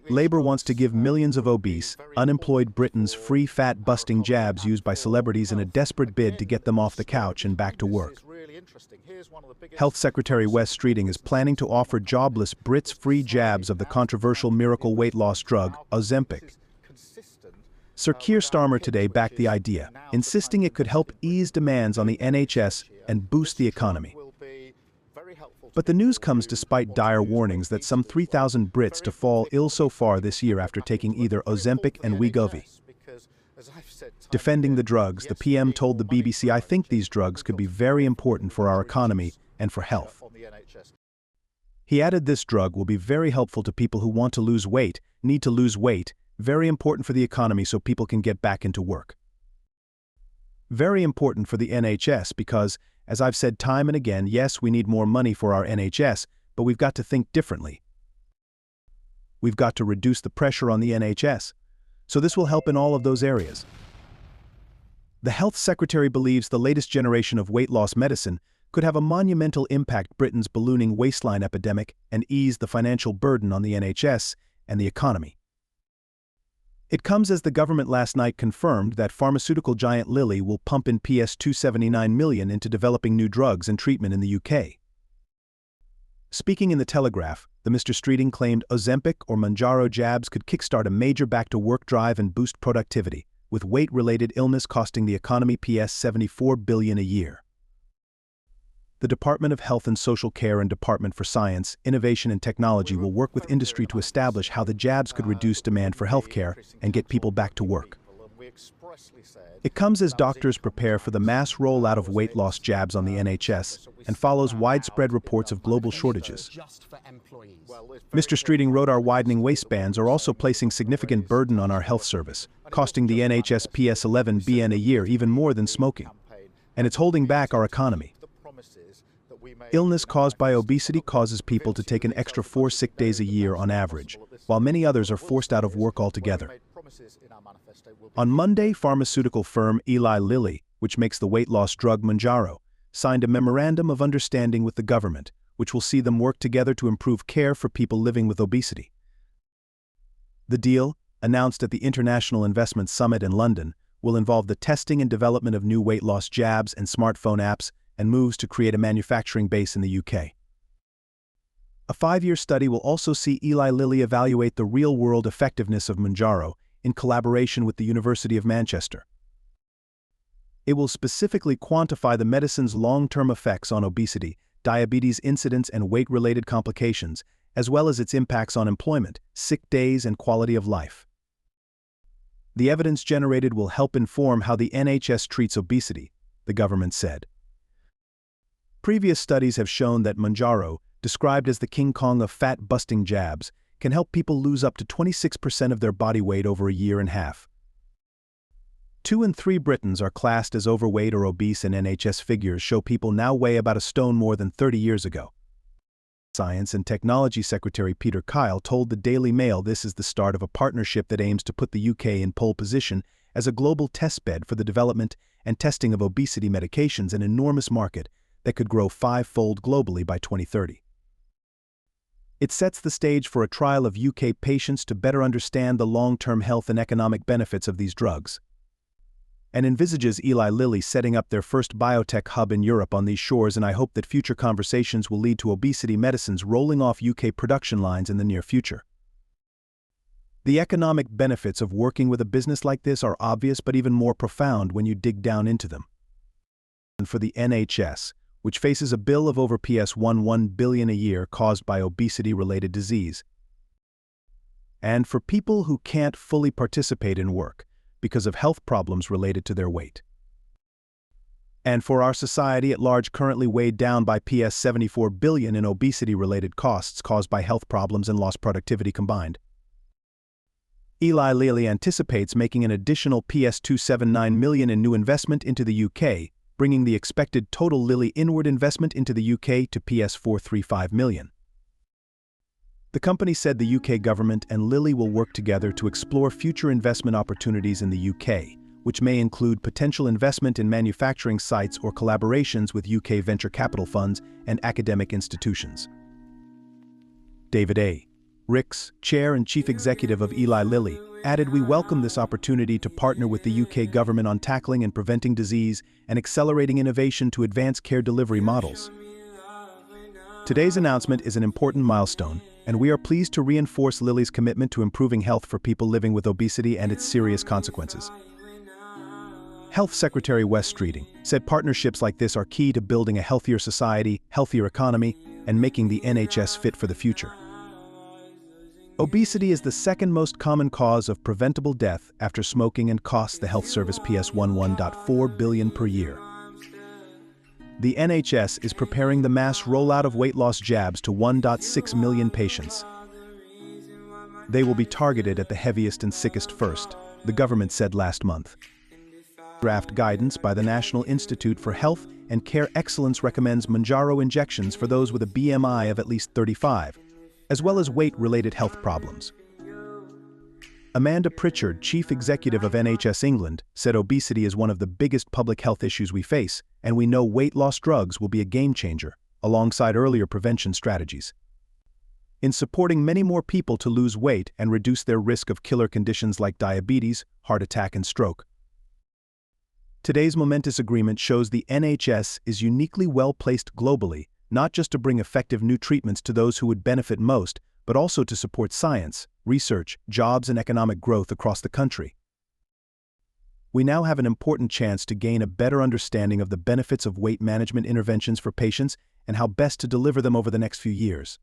Labour wants to give millions of obese, unemployed Britons free fat-busting jabs used by celebrities in a desperate bid to get them off the couch and back to work. Health Secretary Wes Streeting is planning to offer jobless Brits free jabs of the controversial miracle weight loss drug, Ozempic. Sir Keir Starmer today backed the idea, insisting it could help ease demands on the NHS and boost the economy. But the news comes despite dire warnings that some 3,000 Brits to fall ill so far this year after taking either Ozempic and Wegovy. Defending the drugs, the PM told the BBC, "I think these drugs could be very important for our economy and for health." He added this drug will be very helpful to people who want to lose weight, need to lose weight, very important for the economy so people can get back into work. Very important for the NHS because, as I've said time and again, yes, we need more money for our NHS, but we've got to think differently. We've got to reduce the pressure on the NHS, so this will help in all of those areas. The Health Secretary believes the latest generation of weight loss medicine could have a monumental impact Britain's ballooning waistline epidemic and ease the financial burden on the NHS and the economy. It comes as the government last night confirmed that pharmaceutical giant Lilly will pump in £279 million into developing new drugs and treatment in the UK. Speaking in the Telegraph, the Mr. Streeting claimed Ozempic or Mounjaro jabs could kickstart a major back-to-work drive and boost productivity, with weight-related illness costing the economy £74 billion a year. The Department of Health and Social Care and Department for Science, Innovation and Technology will work with industry to establish how the jabs could reduce demand for healthcare and get people back to work. It comes as doctors prepare for the mass rollout of weight loss jabs on the NHS and follows widespread reports of global shortages. Mr. Streeting wrote, "Our widening waistbands are also placing significant burden on our health service, costing the NHS PS11 BN a year, even more than smoking. And it's holding back our economy. Illness caused by obesity causes people to take an extra 4 sick days a year on average, while many others are forced out of work altogether." On Monday, pharmaceutical firm Eli Lilly, which makes the weight loss drug Mounjaro, signed a memorandum of understanding with the government, which will see them work together to improve care for people living with obesity. The deal, announced at the International Investment Summit in London, will involve the testing and development of new weight loss jabs and smartphone apps and moves to create a manufacturing base in the UK. A 5-year study will also see Eli Lilly evaluate the real-world effectiveness of Mounjaro in collaboration with the University of Manchester. It will specifically quantify the medicine's long-term effects on obesity, diabetes incidence and weight-related complications, as well as its impacts on employment, sick days and quality of life. The evidence generated will help inform how the NHS treats obesity, the government said. Previous studies have shown that Mounjaro, described as the King Kong of fat-busting jabs, can help people lose up to 26% of their body weight over a year and a half. 2 in 3 Britons are classed as overweight or obese, and NHS figures show people now weigh about a stone more than 30 years ago. Science and Technology Secretary Peter Kyle told the Daily Mail this is the start of a partnership that aims to put the UK in pole position as a global testbed for the development and testing of obesity medications, an enormous market that could grow 5-fold globally by 2030. It sets the stage for a trial of UK patients to better understand the long-term health and economic benefits of these drugs, and envisages Eli Lilly setting up their first biotech hub in Europe on these shores, and I hope that future conversations will lead to obesity medicines rolling off UK production lines in the near future. The economic benefits of working with a business like this are obvious but even more profound when you dig down into them. And for the NHS, which faces a bill of over £11 billion a year caused by obesity-related disease. And for people who can't fully participate in work because of health problems related to their weight. And for our society at large, currently weighed down by £74 billion in obesity-related costs caused by health problems and lost productivity combined. Eli Lilly anticipates making an additional £279 million in new investment into the UK, bringing the expected total Lilly inward investment into the UK to £435 million. The company said the UK government and Lilly will work together to explore future investment opportunities in the UK, which may include potential investment in manufacturing sites or collaborations with UK venture capital funds and academic institutions. David A. Ricks, Chair and Chief Executive of Eli Lilly, added, "We welcome this opportunity to partner with the UK government on tackling and preventing disease and accelerating innovation to advance care delivery models." Today's announcement is an important milestone, and we are pleased to reinforce Lilly's commitment to improving health for people living with obesity and its serious consequences. Health Secretary Wes Streeting said partnerships like this are key to building a healthier society, healthier economy, and making the NHS fit for the future. Obesity is the second most common cause of preventable death after smoking and costs the health service £1.4 billion per year. The NHS is preparing the mass rollout of weight loss jabs to 1.6 million patients. They will be targeted at the heaviest and sickest first, the government said last month. Draft guidance by the National Institute for Health and Care Excellence recommends Mounjaro injections for those with a BMI of at least 35, as well as weight-related health problems. Amanda Pritchard, Chief Executive of NHS England, said obesity is one of the biggest public health issues we face, and we know weight loss drugs will be a game-changer, alongside earlier prevention strategies. In supporting many more people to lose weight and reduce their risk of killer conditions like diabetes, heart attack, and stroke. Today's momentous agreement shows the NHS is uniquely well-placed globally, not just to bring effective new treatments to those who would benefit most, but also to support science, research, jobs, and economic growth across the country. We now have an important chance to gain a better understanding of the benefits of weight management interventions for patients and how best to deliver them over the next few years.